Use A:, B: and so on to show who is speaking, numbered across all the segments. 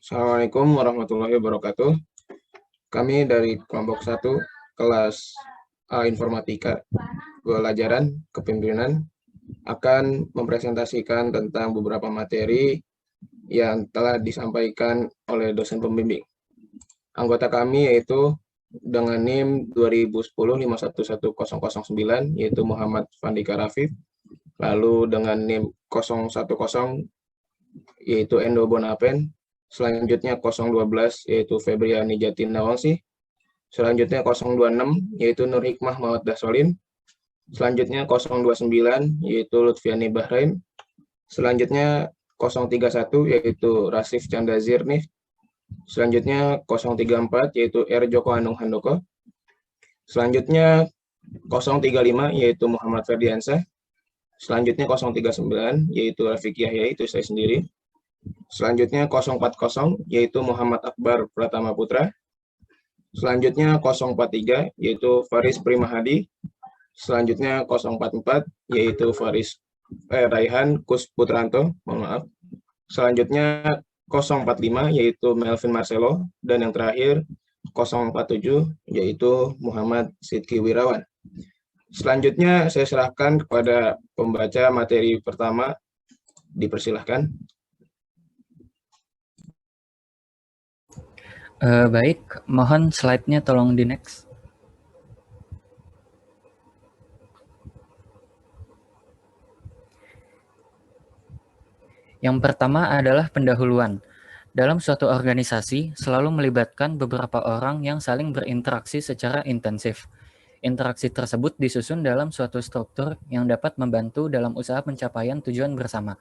A: Assalamualaikum warahmatullahi wabarakatuh. Kami dari kelompok 1 kelas A Informatika Pelajaran Kepemimpinan akan mempresentasikan tentang beberapa materi yang telah disampaikan oleh dosen pembimbing. Anggota kami yaitu dengan NIM 2010511009 yaitu Muhammad Fandika Rafif, lalu dengan NIM 010 yaitu Endo Bonapen, selanjutnya 012 yaitu Febriani Jatin Nawangsi, selanjutnya 026 yaitu Nur Hikmah Mawaddah Solim, selanjutnya 029 yaitu Lutfiani Bahrain, selanjutnya 031 yaitu Rasif Canda Zirnih, selanjutnya 034 yaitu R. Joko Anung Handoko, selanjutnya 035 yaitu Muhammad Ferdiansyah, selanjutnya 039 yaitu Rafiq Yahya, itu saya sendiri. Selanjutnya 040 yaitu Muhammad Akbar Pratama Putra. Selanjutnya 043 yaitu Faris Primahadi. Selanjutnya 044 yaitu Raihan Kus Putranto, mohon maaf. Selanjutnya 045 yaitu Melvin Marcelo, dan yang terakhir 047 yaitu Muhammad Sidki Wirawan. Selanjutnya saya serahkan kepada pembaca materi pertama, dipersilahkan.
B: Baik, mohon slide-nya tolong di next. Yang pertama adalah pendahuluan. Dalam suatu organisasi, selalu melibatkan beberapa orang yang saling berinteraksi secara intensif. Interaksi tersebut disusun dalam suatu struktur yang dapat membantu dalam usaha pencapaian tujuan bersama.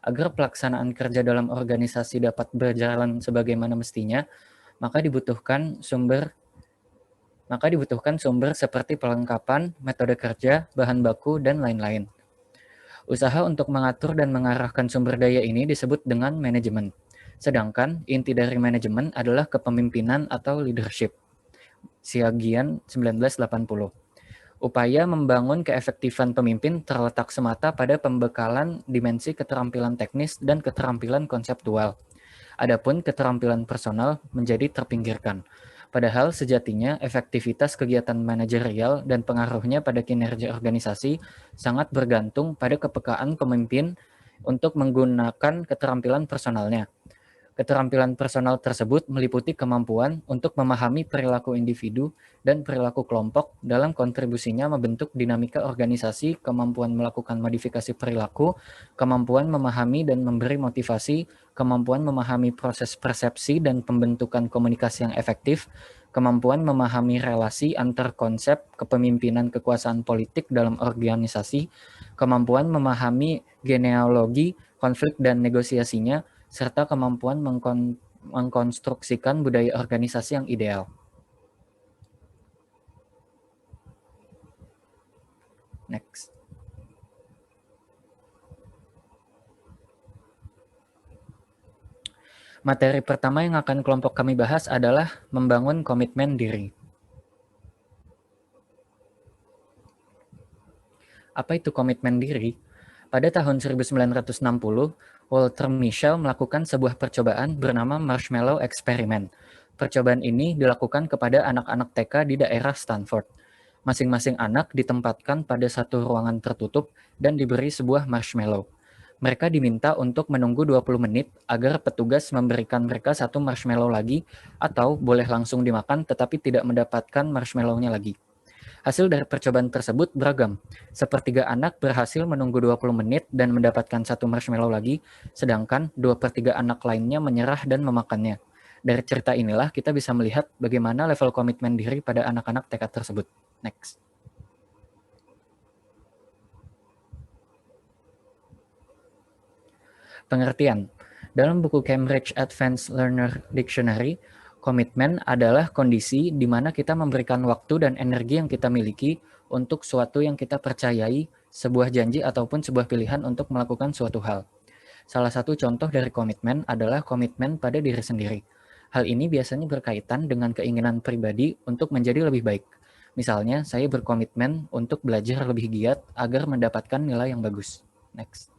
B: Agar pelaksanaan kerja dalam organisasi dapat berjalan sebagaimana mestinya, maka dibutuhkan sumber seperti perlengkapan, metode kerja, bahan baku, dan lain-lain. Usaha untuk mengatur dan mengarahkan sumber daya ini disebut dengan manajemen. Sedangkan inti dari manajemen adalah kepemimpinan atau leadership. Siagian 1980. Upaya membangun keefektifan pemimpin terletak semata pada pembekalan dimensi keterampilan teknis dan keterampilan konseptual. Adapun keterampilan personal menjadi terpinggirkan. Padahal sejatinya efektivitas kegiatan manajerial dan pengaruhnya pada kinerja organisasi sangat bergantung pada kepekaan pemimpin untuk menggunakan keterampilan personalnya. Keterampilan personal tersebut meliputi kemampuan untuk memahami perilaku individu dan perilaku kelompok dalam kontribusinya membentuk dinamika organisasi, kemampuan melakukan modifikasi perilaku, kemampuan memahami dan memberi motivasi, kemampuan memahami proses persepsi dan pembentukan komunikasi yang efektif, kemampuan memahami relasi antar konsep kepemimpinan kekuasaan politik dalam organisasi, kemampuan memahami genealogi, konflik dan negosiasinya, serta kemampuan mengkonstruksikan budaya organisasi yang ideal. Next. Materi pertama yang akan kelompok kami bahas adalah membangun komitmen diri. Apa itu komitmen diri? Pada tahun 1960, Walter Mischel melakukan sebuah percobaan bernama Marshmallow Experiment. Percobaan ini dilakukan kepada anak-anak TK di daerah Stanford. Masing-masing anak ditempatkan pada satu ruangan tertutup dan diberi sebuah marshmallow. Mereka diminta untuk menunggu 20 menit agar petugas memberikan mereka satu marshmallow lagi atau boleh langsung dimakan tetapi tidak mendapatkan marshmallow-nya lagi. Hasil dari percobaan tersebut beragam. Sepertiga anak berhasil menunggu 20 menit dan mendapatkan satu marshmallow lagi, sedangkan 2/3 anak lainnya menyerah dan memakannya. Dari cerita inilah kita bisa melihat bagaimana level komitmen diri pada anak-anak TK tersebut. Next. Pengertian. Dalam buku Cambridge Advanced Learner Dictionary, komitmen adalah kondisi di mana kita memberikan waktu dan energi yang kita miliki untuk suatu yang kita percayai, sebuah janji ataupun sebuah pilihan untuk melakukan suatu hal. Salah satu contoh dari komitmen adalah komitmen pada diri sendiri. Hal ini biasanya berkaitan dengan keinginan pribadi untuk menjadi lebih baik. Misalnya, saya berkomitmen untuk belajar lebih giat agar mendapatkan nilai yang bagus. Next.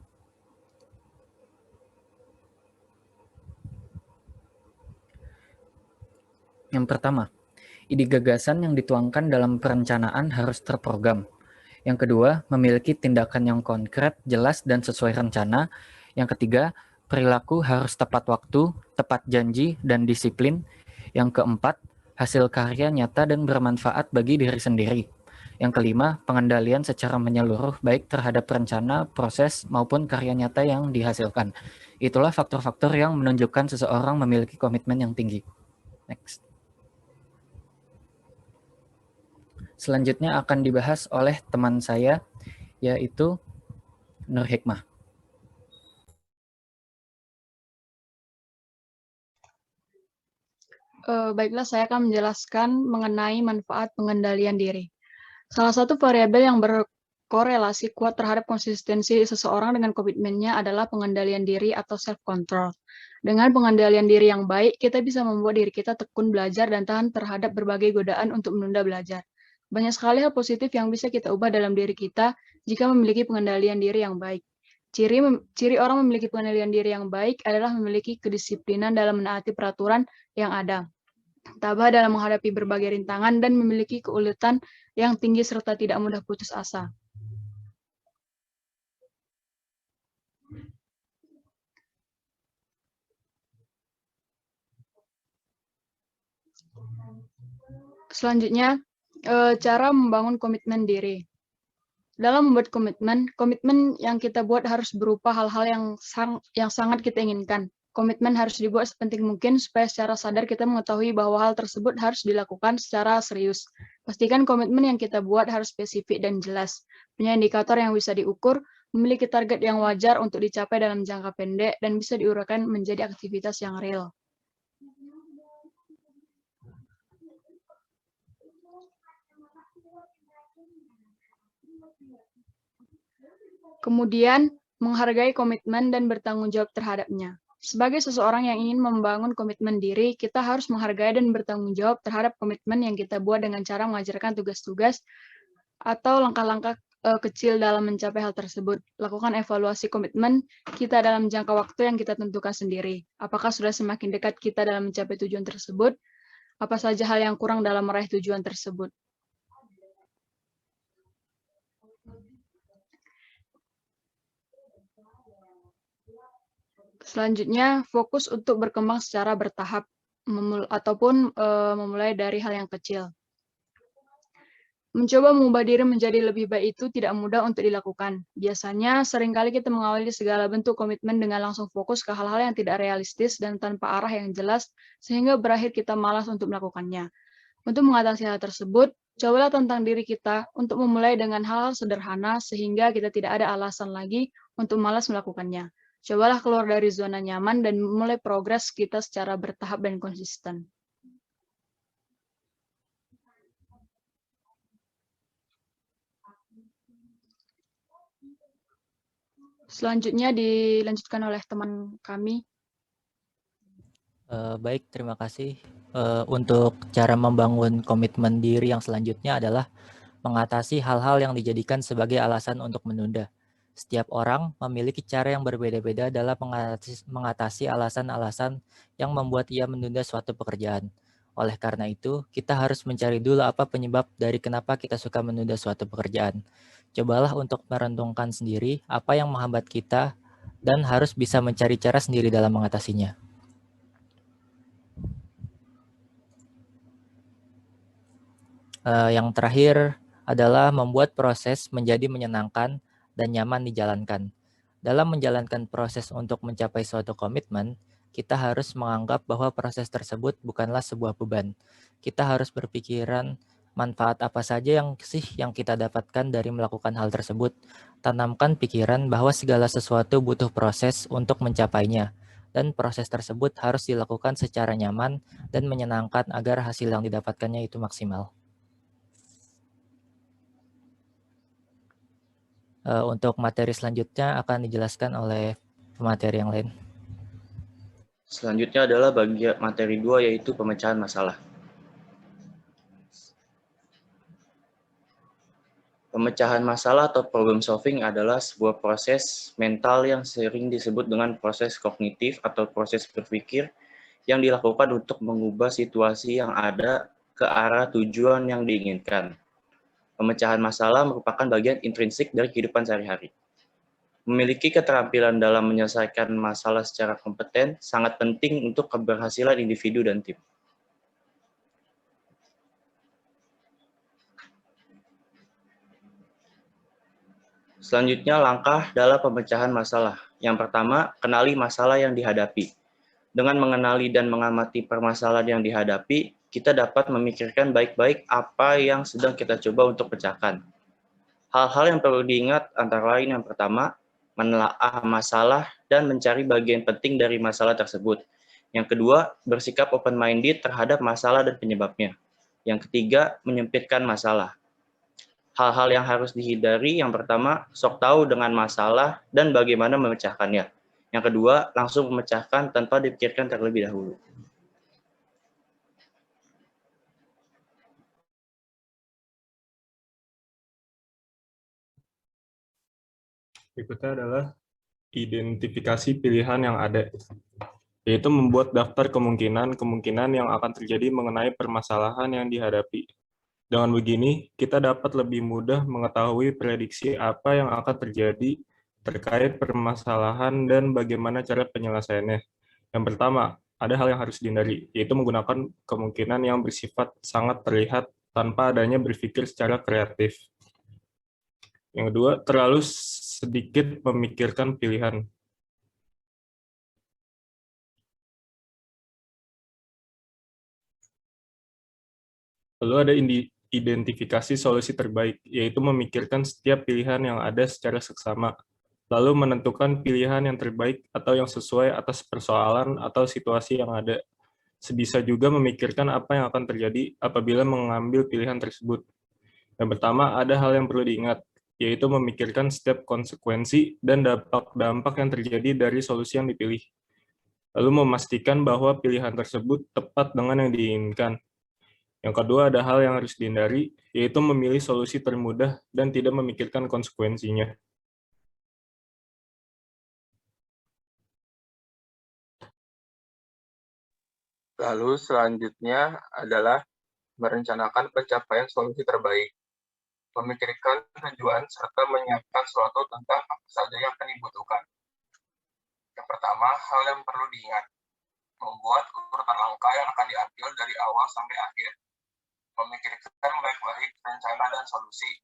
B: Yang pertama, ide gagasan yang dituangkan dalam perencanaan harus terprogram. Yang kedua, memiliki tindakan yang konkret, jelas, dan sesuai rencana. Yang ketiga, perilaku harus tepat waktu, tepat janji, dan disiplin. Yang keempat, hasil karya nyata dan bermanfaat bagi diri sendiri. Yang kelima, pengendalian secara menyeluruh baik terhadap rencana, proses, maupun karya nyata yang dihasilkan. Itulah faktor-faktor yang menunjukkan seseorang memiliki komitmen yang tinggi. Next. Selanjutnya akan dibahas oleh teman saya, yaitu Nur Hikmah.
C: Baiklah, saya akan menjelaskan mengenai manfaat pengendalian diri. Salah satu variabel yang berkorelasi kuat terhadap konsistensi seseorang dengan komitmennya adalah pengendalian diri atau self-control. Dengan pengendalian diri yang baik, kita bisa membuat diri kita tekun belajar dan tahan terhadap berbagai godaan untuk menunda belajar. Banyak sekali hal positif yang bisa kita ubah dalam diri kita jika memiliki pengendalian diri yang baik. Ciri orang memiliki pengendalian diri yang baik adalah memiliki kedisiplinan dalam menaati peraturan yang ada, tabah dalam menghadapi berbagai rintangan, dan memiliki keuletan yang tinggi serta tidak mudah putus asa. Selanjutnya, cara membangun komitmen diri. Dalam membuat komitmen yang kita buat harus berupa hal-hal yang sangat kita inginkan. Komitmen harus dibuat sepenting mungkin supaya secara sadar kita mengetahui bahwa hal tersebut harus dilakukan secara serius. Pastikan komitmen yang kita buat harus spesifik dan jelas, punya indikator yang bisa diukur, memiliki target yang wajar untuk dicapai dalam jangka pendek, dan bisa diuraikan menjadi aktivitas yang real. Kemudian, menghargai komitmen dan bertanggung jawab terhadapnya. Sebagai seseorang yang ingin membangun komitmen diri, kita harus menghargai dan bertanggung jawab terhadap komitmen yang kita buat dengan cara mengajarkan tugas-tugas atau langkah-langkah kecil dalam mencapai hal tersebut. Lakukan evaluasi komitmen kita dalam jangka waktu yang kita tentukan sendiri. Apakah sudah semakin dekat kita dalam mencapai tujuan tersebut? Apa saja hal yang kurang dalam meraih tujuan tersebut? Selanjutnya, fokus untuk berkembang secara bertahap ataupun memulai dari hal yang kecil. Mencoba mengubah diri menjadi lebih baik itu tidak mudah untuk dilakukan. Biasanya, seringkali kita mengawali segala bentuk komitmen dengan langsung fokus ke hal-hal yang tidak realistis dan tanpa arah yang jelas, sehingga berakhir kita malas untuk melakukannya. Untuk mengatasi hal tersebut, cobalah tentang diri kita untuk memulai dengan hal-hal sederhana sehingga kita tidak ada alasan lagi untuk malas melakukannya. Cobalah keluar dari zona nyaman dan mulai progres kita secara bertahap dan konsisten. Selanjutnya dilanjutkan oleh teman kami.
D: Baik, terima kasih. Untuk cara membangun komitmen diri yang selanjutnya adalah mengatasi hal-hal yang dijadikan sebagai alasan untuk menunda. Setiap orang memiliki cara yang berbeda-beda dalam mengatasi alasan-alasan yang membuat ia menunda suatu pekerjaan. Oleh karena itu, kita harus mencari dulu apa penyebab dari kenapa kita suka menunda suatu pekerjaan. Cobalah untuk merenungkan sendiri apa yang menghambat kita dan harus bisa mencari cara sendiri dalam mengatasinya. Yang terakhir adalah membuat proses menjadi menyenangkan dan nyaman dijalankan. Dalam menjalankan proses untuk mencapai suatu komitmen, kita harus menganggap bahwa proses tersebut bukanlah sebuah beban. Kita harus berpikiran manfaat apa saja yang kita dapatkan dari melakukan hal tersebut. Tanamkan pikiran bahwa segala sesuatu butuh proses untuk mencapainya, dan proses tersebut harus dilakukan secara nyaman dan menyenangkan agar hasil yang didapatkannya itu maksimal. Untuk materi selanjutnya akan dijelaskan oleh pemateri yang lain.
E: Selanjutnya adalah bagian materi 2, yaitu pemecahan masalah. Pemecahan masalah atau problem solving adalah sebuah proses mental yang sering disebut dengan proses kognitif atau proses berpikir yang dilakukan untuk mengubah situasi yang ada ke arah tujuan yang diinginkan. Pemecahan masalah merupakan bagian intrinsik dari kehidupan sehari-hari. Memiliki keterampilan dalam menyelesaikan masalah secara kompeten sangat penting untuk keberhasilan individu dan tim. Selanjutnya, langkah dalam pemecahan masalah. Yang pertama, kenali masalah yang dihadapi. Dengan mengenali dan mengamati permasalahan yang dihadapi, kita dapat memikirkan baik-baik apa yang sedang kita coba untuk pecahkan. Hal-hal yang perlu diingat antara lain yang pertama, menelaah masalah dan mencari bagian penting dari masalah tersebut. Yang kedua, bersikap open-minded terhadap masalah dan penyebabnya. Yang ketiga, menyempitkan masalah. Hal-hal yang harus dihindari yang pertama, sok tahu dengan masalah dan bagaimana memecahkannya. Yang kedua, langsung memecahkan tanpa dipikirkan terlebih dahulu.
F: Berikutnya adalah identifikasi pilihan yang ada, yaitu membuat daftar kemungkinan-kemungkinan yang akan terjadi mengenai permasalahan yang dihadapi. Dengan begini, kita dapat lebih mudah mengetahui prediksi apa yang akan terjadi terkait permasalahan dan bagaimana cara penyelesaiannya. Yang pertama, ada hal yang harus dihindari, yaitu menggunakan kemungkinan yang bersifat sangat terlihat tanpa adanya berpikir secara kreatif. Yang kedua, terlalu sedikit memikirkan pilihan. Lalu ada identifikasi solusi terbaik, yaitu memikirkan setiap pilihan yang ada secara seksama, lalu menentukan pilihan yang terbaik atau yang sesuai atas persoalan atau situasi yang ada. Sebisa juga memikirkan apa yang akan terjadi apabila mengambil pilihan tersebut. Yang pertama, ada hal yang perlu diingat, yaitu memikirkan setiap konsekuensi dan dampak-dampak yang terjadi dari solusi yang dipilih. Lalu memastikan bahwa pilihan tersebut tepat dengan yang diinginkan. Yang kedua, ada hal yang harus dihindari, yaitu memilih solusi termudah dan tidak memikirkan konsekuensinya.
A: Lalu selanjutnya adalah merencanakan pencapaian solusi terbaik, memikirkan tujuan serta menyiapkan suatu tentang apa saja yang akan dibutuhkan. Yang pertama, hal yang perlu diingat, membuat urutan langkah yang akan diambil dari awal sampai akhir, memikirkan baik-baik rencana dan solusi,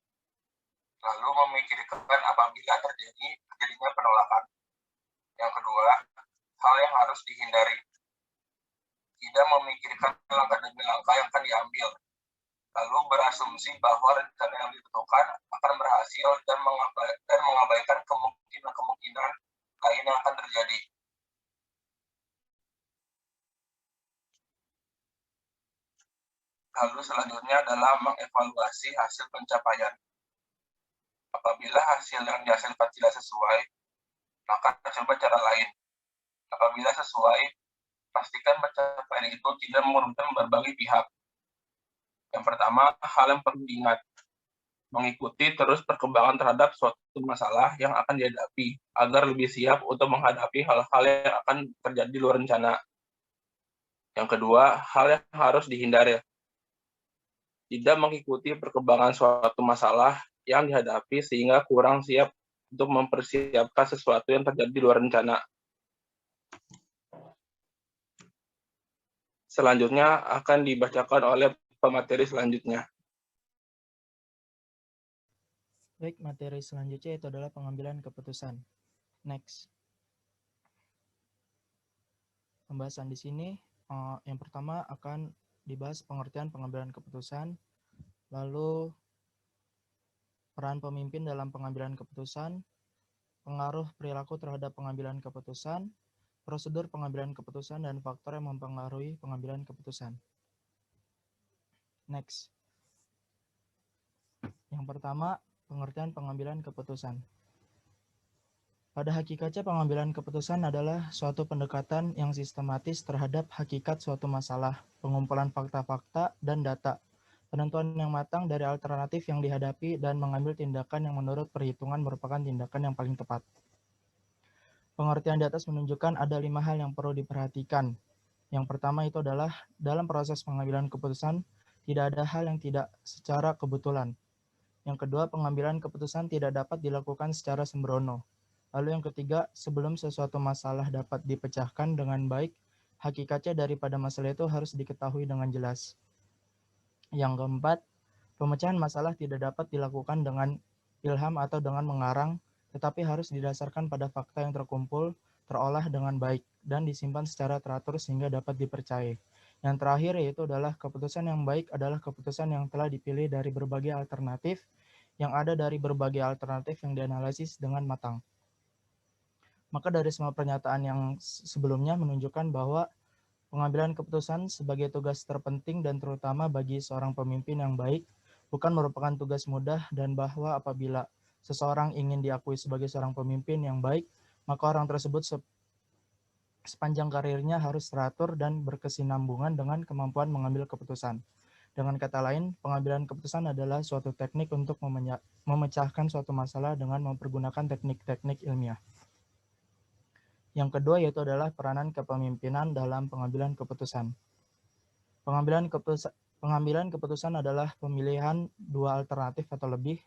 A: lalu memikirkan apabila terjadinya penolakan. Yang kedua, hal yang harus dihindari, tidak memikirkan langkah demi langkah yang akan diambil, lalu berasumsi bahwa rencana yang ditentukan akan berhasil dan mengabaikan kemungkinan-kemungkinan lain yang akan terjadi. Lalu selanjutnya adalah mengevaluasi hasil pencapaian. Apabila hasil yang dihasilkan tidak sesuai, maka coba cara lain. Apabila sesuai, pastikan pencapaian itu tidak merugikan berbagai pihak. Yang pertama, hal yang perlu diingat, mengikuti terus perkembangan terhadap suatu masalah yang akan dihadapi, agar lebih siap untuk menghadapi hal-hal yang akan terjadi di luar rencana. Yang kedua, hal yang harus dihindari, tidak mengikuti perkembangan suatu masalah yang dihadapi sehingga kurang siap untuk mempersiapkan sesuatu yang terjadi di luar rencana. Selanjutnya akan dibacakan oleh pemateri selanjutnya.
G: Baik, materi selanjutnya itu adalah pengambilan keputusan. Next. Pembahasan di sini yang pertama akan dibahas pengertian pengambilan keputusan, lalu peran pemimpin dalam pengambilan keputusan, pengaruh perilaku terhadap pengambilan keputusan, prosedur pengambilan keputusan, dan faktor yang mempengaruhi pengambilan keputusan. Next. Yang pertama, pengertian pengambilan keputusan. Pada hakikatnya pengambilan keputusan adalah suatu pendekatan yang sistematis terhadap hakikat suatu masalah, pengumpulan fakta-fakta dan data, penentuan yang matang dari alternatif yang dihadapi, dan mengambil tindakan yang menurut perhitungan merupakan tindakan yang paling tepat. Pengertian di atas menunjukkan ada 5 hal yang perlu diperhatikan. Yang pertama itu adalah dalam proses pengambilan keputusan tidak ada hal yang tidak secara kebetulan. Yang kedua, pengambilan keputusan tidak dapat dilakukan secara sembrono. Lalu yang ketiga, sebelum sesuatu masalah dapat dipecahkan dengan baik, hakikatnya daripada masalah itu harus diketahui dengan jelas. Yang keempat, pemecahan masalah tidak dapat dilakukan dengan ilham atau dengan mengarang, tetapi harus didasarkan pada fakta yang terkumpul, terolah dengan baik, dan disimpan secara teratur sehingga dapat dipercayai. Yang terakhir yaitu adalah keputusan yang baik adalah keputusan yang telah dipilih dari berbagai alternatif, yang ada dari berbagai alternatif yang dianalisis dengan matang. Maka dari semua pernyataan yang sebelumnya menunjukkan bahwa pengambilan keputusan sebagai tugas terpenting dan terutama bagi seorang pemimpin yang baik bukan merupakan tugas mudah, dan bahwa apabila seseorang ingin diakui sebagai seorang pemimpin yang baik, maka orang tersebut sepanjang karirnya harus teratur dan berkesinambungan dengan kemampuan mengambil keputusan. Dengan kata lain, pengambilan keputusan adalah suatu teknik untuk memecahkan suatu masalah dengan mempergunakan teknik-teknik ilmiah. Yang kedua yaitu adalah peranan kepemimpinan dalam pengambilan keputusan. Pengambilan keputusan adalah pemilihan dua alternatif atau lebih.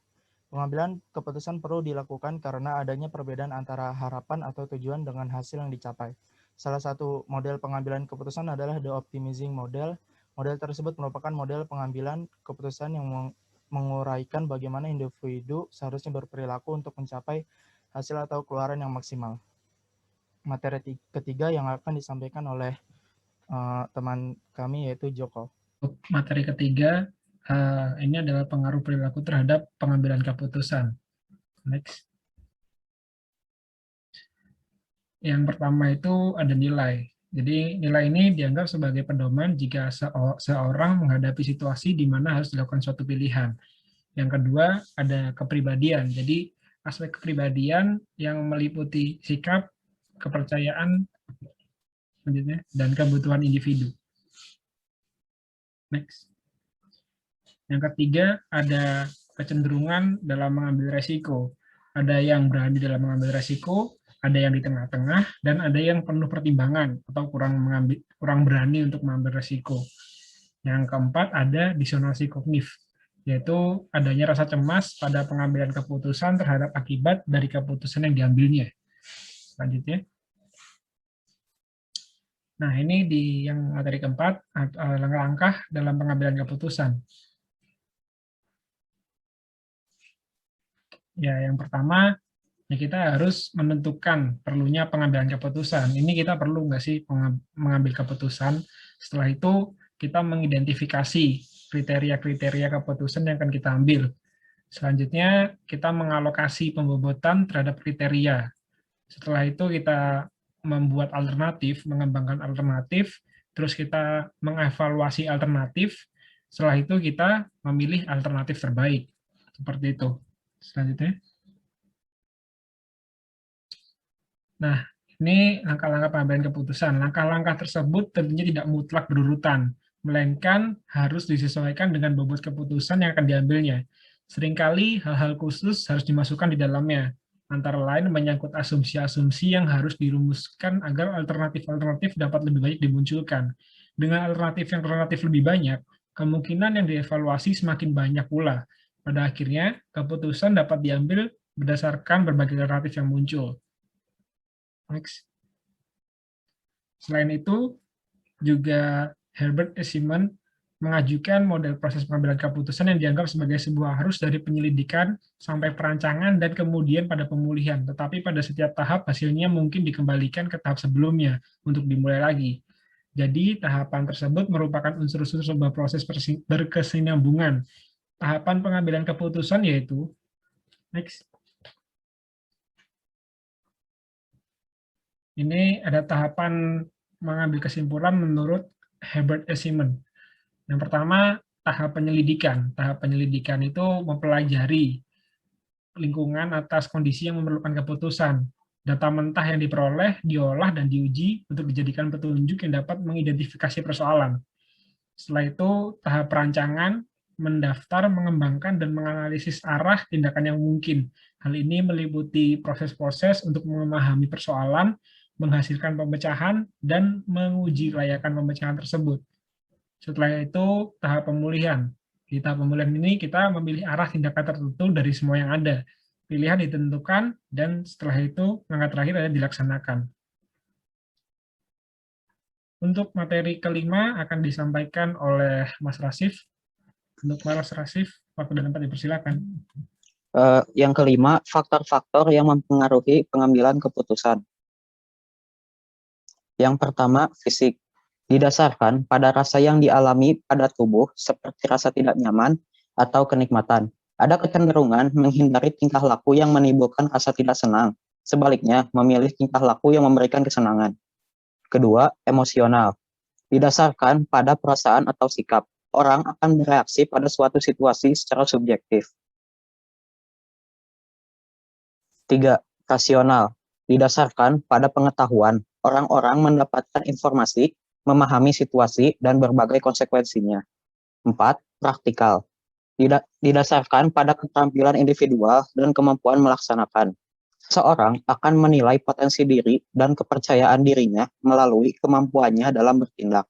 G: Pengambilan keputusan perlu dilakukan karena adanya perbedaan antara harapan atau tujuan dengan hasil yang dicapai. Salah satu model pengambilan keputusan adalah the optimizing model. Model tersebut merupakan model pengambilan keputusan yang menguraikan bagaimana individu seharusnya berperilaku untuk mencapai hasil atau keluaran yang maksimal. Materi ketiga yang akan disampaikan oleh teman kami yaitu Joko.
H: Materi ketiga ini adalah pengaruh perilaku terhadap pengambilan keputusan. Next. Yang pertama itu ada nilai. Jadi nilai ini dianggap sebagai pedoman jika seorang menghadapi situasi di mana harus dilakukan suatu pilihan. Yang kedua ada kepribadian. Jadi aspek kepribadian yang meliputi sikap, kepercayaan, selanjutnya, dan kebutuhan individu. Next. Yang ketiga ada kecenderungan dalam mengambil resiko. Ada yang berani dalam mengambil resiko, ada yang di tengah-tengah, dan ada yang penuh pertimbangan atau kurang berani untuk mengambil resiko. Yang keempat ada disonansi kognitif, yaitu adanya rasa cemas pada pengambilan keputusan terhadap akibat dari keputusan yang diambilnya. Selanjutnya. Nah, ini di yang materi keempat, langkah-langkah dalam pengambilan keputusan. Ya, yang pertama, ya kita harus menentukan perlunya pengambilan keputusan. Ini kita perlu nggak sih mengambil keputusan? Setelah itu, kita mengidentifikasi kriteria-kriteria keputusan yang akan kita ambil. Selanjutnya, kita mengalokasi pembobotan terhadap kriteria. Setelah itu, kita membuat alternatif, mengembangkan alternatif, terus kita mengevaluasi alternatif, setelah itu kita memilih alternatif terbaik. Seperti itu. Selanjutnya. Nah, ini langkah-langkah pengambilan keputusan. Langkah-langkah tersebut tentunya tidak mutlak berurutan, melainkan harus disesuaikan dengan bobot keputusan yang akan diambilnya. Seringkali hal-hal khusus harus dimasukkan di dalamnya, antara lain menyangkut asumsi-asumsi yang harus dirumuskan agar alternatif-alternatif dapat lebih banyak dimunculkan. Dengan alternatif yang relatif lebih banyak, kemungkinan yang dievaluasi semakin banyak pula. Pada akhirnya, keputusan dapat diambil berdasarkan berbagai alternatif yang muncul. Next. Selain itu, juga Herbert E. Simon mengajukan model proses pengambilan keputusan yang dianggap sebagai sebuah arus dari penyelidikan sampai perancangan dan kemudian pada pemulihan. Tetapi pada setiap tahap hasilnya mungkin dikembalikan ke tahap sebelumnya untuk dimulai lagi. Jadi tahapan tersebut merupakan unsur-unsur sebuah proses berkesinambungan. Tahapan pengambilan keputusan yaitu next. Ini ada tahapan mengambil kesimpulan menurut Herbert E. Simon. Yang pertama, tahap penyelidikan. Tahap penyelidikan itu mempelajari lingkungan atas kondisi yang memerlukan keputusan. Data mentah yang diperoleh, diolah, dan diuji untuk dijadikan petunjuk yang dapat mengidentifikasi persoalan. Setelah itu, tahap perancangan, mendaftar, mengembangkan, dan menganalisis arah tindakan yang mungkin. Hal ini meliputi proses-proses untuk memahami persoalan, menghasilkan pemecahan, dan menguji kelayakan pemecahan tersebut. Setelah itu, tahap pemulihan. Di tahap pemulihan ini kita memilih arah tindakan tertentu dari semua yang ada. Pilihan ditentukan, dan setelah itu langkah terakhir adalah dilaksanakan. Untuk materi kelima akan disampaikan oleh Mas Rasif. Untuk Mas Rasif, waktu dan tempat dipersilakan.
I: Yang kelima, faktor-faktor yang mempengaruhi pengambilan keputusan. Yang pertama, fisik. Didasarkan pada rasa yang dialami pada tubuh seperti rasa tidak nyaman atau kenikmatan. Ada kecenderungan menghindari tingkah laku yang menimbulkan rasa tidak senang. Sebaliknya, memilih tingkah laku yang memberikan kesenangan. Kedua, emosional. Didasarkan pada perasaan atau sikap. Orang akan bereaksi pada suatu situasi secara subjektif. 3. Rasional. Didasarkan pada pengetahuan. Orang-orang mendapatkan informasi, memahami situasi, dan berbagai konsekuensinya. 4. Praktikal. Didasarkan pada keterampilan individual dan kemampuan melaksanakan. Seorang akan menilai potensi diri dan kepercayaan dirinya melalui kemampuannya dalam bertindak.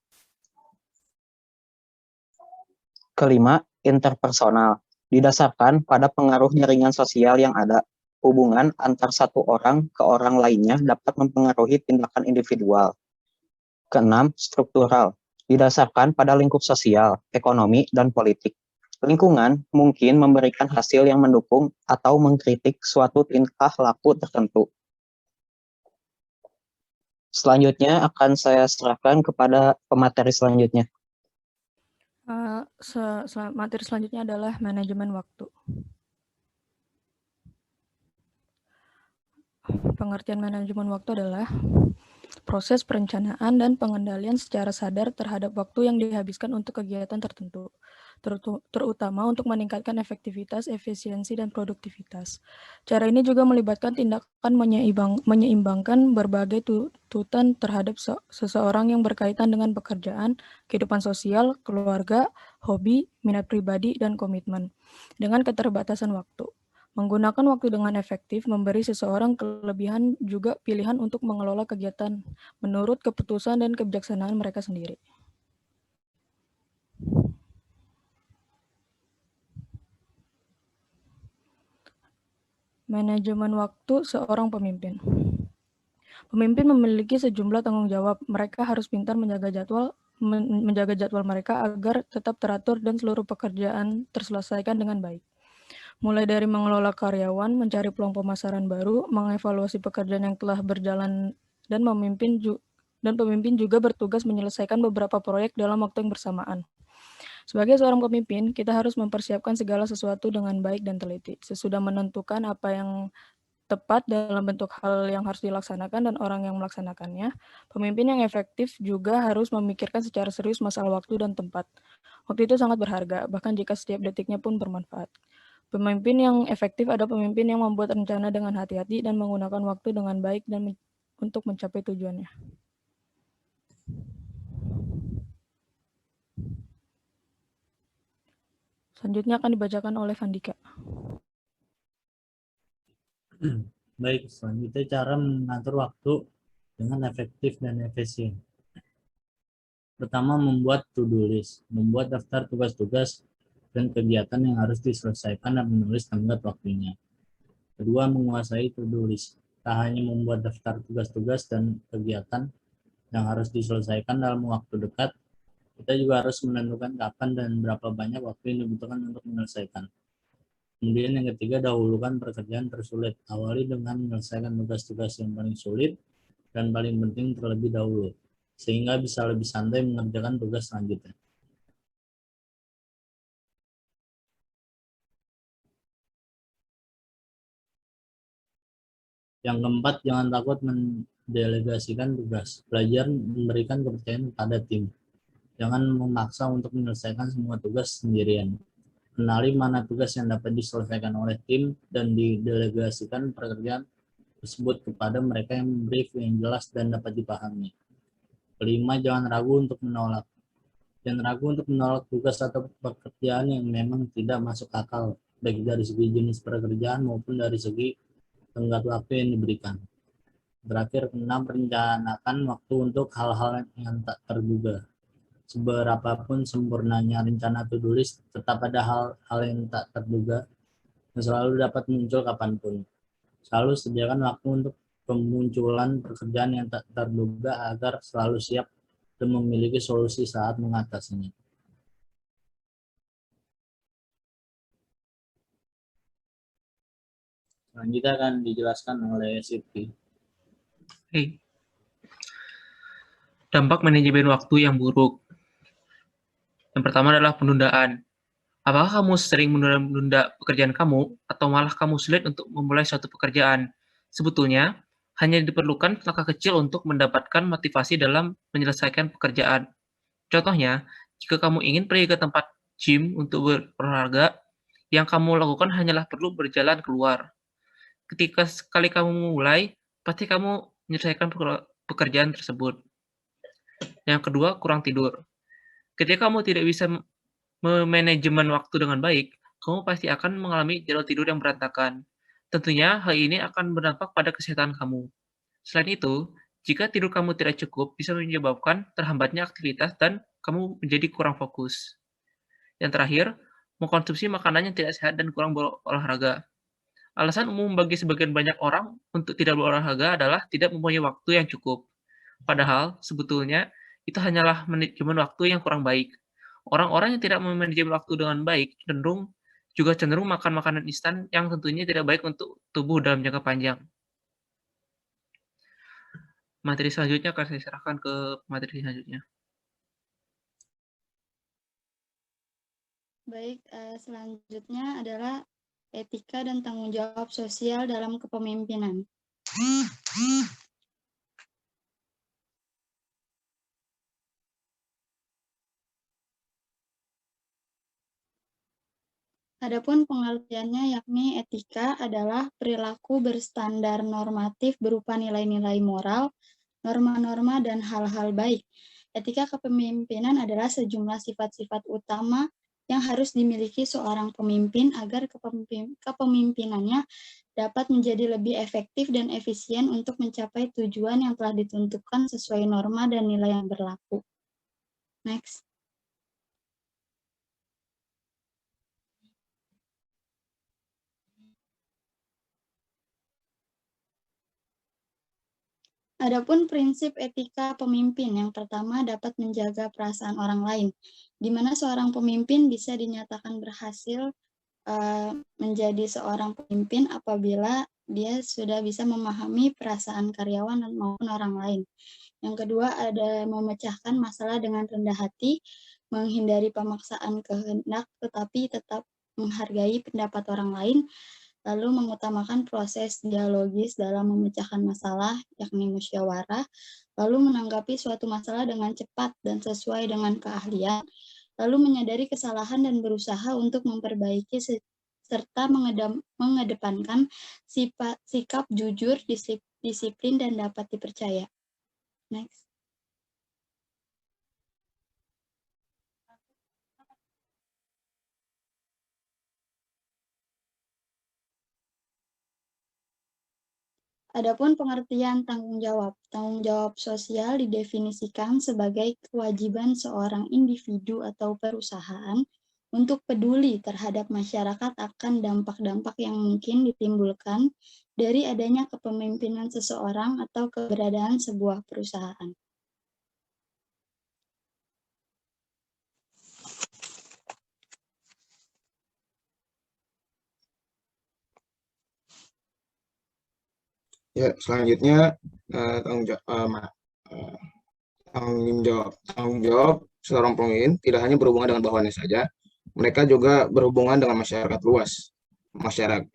I: Kelima, interpersonal. Didasarkan pada pengaruh jaringan sosial yang ada. Hubungan antar satu orang ke orang lainnya dapat mempengaruhi tindakan individual. Keenam, struktural. Didasarkan pada lingkup sosial, ekonomi, dan politik. Lingkungan mungkin memberikan hasil yang mendukung atau mengkritik suatu tingkah laku tertentu. Selanjutnya akan saya serahkan kepada pemateri selanjutnya.
J: Materi selanjutnya adalah manajemen waktu. Pengertian manajemen waktu adalah proses perencanaan dan pengendalian secara sadar terhadap waktu yang dihabiskan untuk kegiatan tertentu, terutama untuk meningkatkan efektivitas, efisiensi, dan produktivitas. Cara ini juga melibatkan tindakan menyeimbangkan berbagai tuntutan terhadap seseorang yang berkaitan dengan pekerjaan, kehidupan sosial, keluarga, hobi, minat pribadi, dan komitmen, dengan keterbatasan waktu. Menggunakan waktu dengan efektif memberi seseorang kelebihan juga pilihan untuk mengelola kegiatan menurut keputusan dan kebijaksanaan mereka sendiri. Manajemen waktu seorang pemimpin. Pemimpin memiliki sejumlah tanggung jawab. Mereka harus pintar menjaga jadwal mereka agar tetap teratur dan seluruh pekerjaan terselesaikan dengan baik. Mulai dari mengelola karyawan, mencari peluang pemasaran baru, mengevaluasi pekerjaan yang telah berjalan, dan pemimpin juga bertugas menyelesaikan beberapa proyek dalam waktu yang bersamaan. Sebagai seorang pemimpin, kita harus mempersiapkan segala sesuatu dengan baik dan teliti. Sesudah menentukan apa yang tepat dalam bentuk hal yang harus dilaksanakan dan orang yang melaksanakannya, pemimpin yang efektif juga harus memikirkan secara serius masalah waktu dan tempat. Waktu itu sangat berharga, bahkan jika setiap detiknya pun bermanfaat. Pemimpin yang efektif adalah pemimpin yang membuat rencana dengan hati-hati dan menggunakan waktu dengan baik dan untuk mencapai tujuannya. Selanjutnya akan dibacakan oleh Vandika.
K: Baik, selanjutnya cara mengatur waktu dengan efektif dan efisien. Pertama, membuat to-do list, membuat daftar tugas-tugas dan kegiatan yang harus diselesaikan dan menulis tenggat waktunya. Kedua, menguasai to-do list. Tak hanya membuat daftar tugas-tugas dan kegiatan yang harus diselesaikan dalam waktu dekat, kita juga harus menentukan kapan dan berapa banyak waktu yang dibutuhkan untuk menyelesaikan. Kemudian yang ketiga, dahulukan pekerjaan tersulit. Awali dengan menyelesaikan tugas-tugas yang paling sulit dan paling penting terlebih dahulu, sehingga bisa lebih santai mengerjakan tugas selanjutnya. Yang keempat, jangan takut mendelegasikan tugas. Belajar memberikan kepercayaan kepada tim. Jangan memaksa untuk menyelesaikan semua tugas sendirian. Kenali mana tugas yang dapat diselesaikan oleh tim dan didelegasikan pekerjaan tersebut kepada mereka yang brief yang jelas dan dapat dipahami. Kelima, jangan ragu untuk menolak. Jangan ragu untuk menolak tugas atau pekerjaan yang memang tidak masuk akal, baik dari segi jenis pekerjaan maupun dari segi tenggat waktu yang diberikan. Terakhir, 6, rencanakan waktu untuk hal-hal yang tak terduga. Seberapapun sempurnanya rencana to-do list, tetap ada hal-hal yang tak terduga yang selalu dapat muncul kapanpun. Selalu sediakan waktu untuk pemunculan pekerjaan yang tak terduga agar selalu siap dan memiliki solusi saat mengatasinya. Selanjutnya akan dijelaskan oleh Siti.
L: Oke. Dampak manajemen waktu yang buruk. Yang pertama adalah penundaan. Apakah kamu sering menunda pekerjaan kamu, atau malah kamu sulit untuk memulai suatu pekerjaan? Sebetulnya, hanya diperlukan langkah kecil untuk mendapatkan motivasi dalam menyelesaikan pekerjaan. Contohnya, jika kamu ingin pergi ke tempat gym untuk berolahraga, yang kamu lakukan hanyalah perlu berjalan keluar. Ketika sekali kamu memulai, pasti kamu menyelesaikan pekerjaan tersebut. Yang kedua, kurang tidur. Ketika kamu tidak bisa memanajemen waktu dengan baik, kamu pasti akan mengalami jadwal tidur yang berantakan. Tentunya hal ini akan berdampak pada kesehatan kamu. Selain itu, jika tidur kamu tidak cukup, bisa menyebabkan terhambatnya aktivitas dan kamu menjadi kurang fokus. Yang terakhir, mengkonsumsi makanan yang tidak sehat dan kurang berolahraga. Alasan umum bagi sebagian banyak orang untuk tidak berolahraga adalah tidak mempunyai waktu yang cukup. Padahal, sebetulnya, itu hanyalah manajemen waktu yang kurang baik. Orang-orang yang tidak memanajemen waktu dengan baik juga cenderung makan makanan instan yang tentunya tidak baik untuk tubuh dalam jangka panjang. Materi selanjutnya akan saya serahkan ke materi selanjutnya.
C: Baik, selanjutnya adalah etika dan tanggung jawab sosial dalam kepemimpinan. Adapun pengertiannya yakni etika adalah perilaku berstandar normatif berupa nilai-nilai moral, norma-norma, dan hal-hal baik. Etika kepemimpinan adalah sejumlah sifat-sifat utama yang harus dimiliki seorang pemimpin agar kepemimpinannya dapat menjadi lebih efektif dan efisien untuk mencapai tujuan yang telah ditentukan sesuai norma dan nilai yang berlaku. Next. Adapun prinsip etika pemimpin, yang pertama dapat menjaga perasaan orang lain, di mana seorang pemimpin bisa dinyatakan berhasil menjadi seorang pemimpin apabila dia sudah bisa memahami perasaan karyawan maupun orang lain. Yang kedua ada memecahkan masalah dengan rendah hati, menghindari pemaksaan kehendak tetapi tetap menghargai pendapat orang lain, lalu mengutamakan proses dialogis dalam memecahkan masalah, yakni musyawarah, lalu menanggapi suatu masalah dengan cepat dan sesuai dengan keahlian, lalu menyadari kesalahan dan berusaha untuk memperbaiki serta mengedepankan sikap jujur, disiplin, dan dapat dipercaya. Next. Adapun pengertian tanggung jawab. Tanggung jawab sosial didefinisikan sebagai kewajiban seorang individu atau perusahaan untuk peduli terhadap masyarakat akan dampak-dampak yang mungkin ditimbulkan dari adanya kepemimpinan seseorang atau keberadaan sebuah perusahaan.
A: Ya, selanjutnya tanggung jawab seorang pemimpin tidak hanya berhubungan dengan bawahannya saja, mereka juga berhubungan dengan masyarakat luas.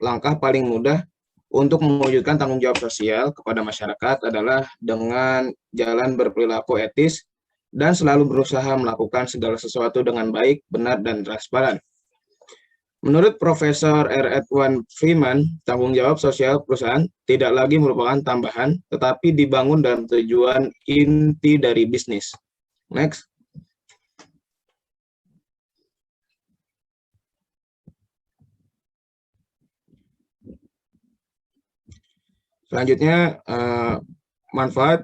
A: Langkah paling mudah untuk mewujudkan tanggung jawab sosial kepada masyarakat adalah dengan jalan berperilaku etis dan selalu berusaha melakukan segala sesuatu dengan baik, benar, dan transparan. Menurut Profesor R. Edwin Freeman, tanggung jawab sosial perusahaan tidak lagi merupakan tambahan, tetapi dibangun dalam tujuan inti dari bisnis. Next. Selanjutnya,
M: manfaat,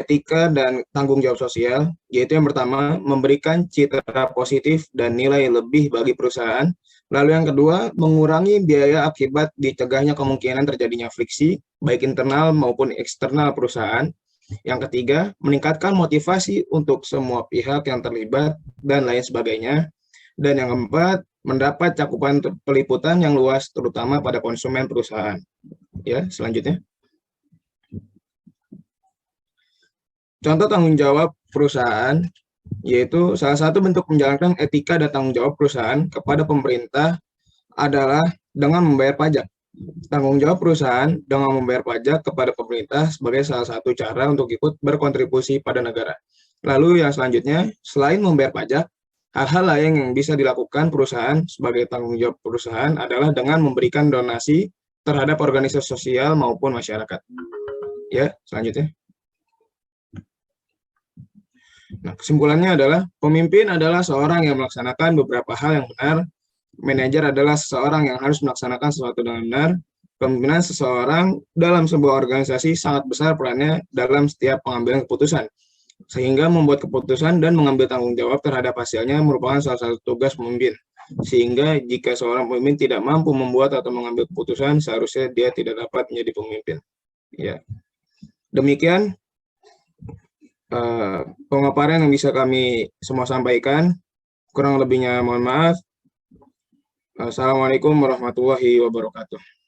M: etika, dan tanggung jawab sosial, yaitu yang pertama, memberikan citra positif dan nilai lebih bagi perusahaan. Lalu yang kedua, mengurangi biaya akibat dicegahnya kemungkinan terjadinya friksi, baik internal maupun eksternal perusahaan. Yang ketiga, meningkatkan motivasi untuk semua pihak yang terlibat, dan lain sebagainya. Dan yang keempat, mendapat cakupan peliputan yang luas, terutama pada konsumen perusahaan. Ya, selanjutnya. Contoh tanggung jawab perusahaan, yaitu salah satu bentuk menjalankan etika dan tanggung jawab perusahaan kepada pemerintah adalah dengan membayar pajak. Tanggung jawab perusahaan dengan membayar pajak kepada pemerintah sebagai salah satu cara untuk ikut berkontribusi pada negara. Lalu yang selanjutnya, selain membayar pajak, hal-hal lain yang bisa dilakukan perusahaan sebagai tanggung jawab perusahaan adalah dengan memberikan donasi terhadap organisasi sosial maupun masyarakat. Ya, selanjutnya. Nah, kesimpulannya adalah pemimpin adalah seorang yang melaksanakan beberapa hal yang benar. Manajer adalah seseorang yang harus melaksanakan sesuatu dengan benar. Pemimpinan seseorang dalam sebuah organisasi sangat besar perannya dalam setiap pengambilan keputusan. Sehingga membuat keputusan dan mengambil tanggung jawab terhadap hasilnya merupakan salah satu tugas pemimpin. Sehingga jika seorang pemimpin tidak mampu membuat atau mengambil keputusan, seharusnya dia tidak dapat menjadi pemimpin. Ya. Demikian pemaparan yang bisa kami semua sampaikan. Kurang lebihnya mohon maaf. Assalamualaikum warahmatullahi wabarakatuh.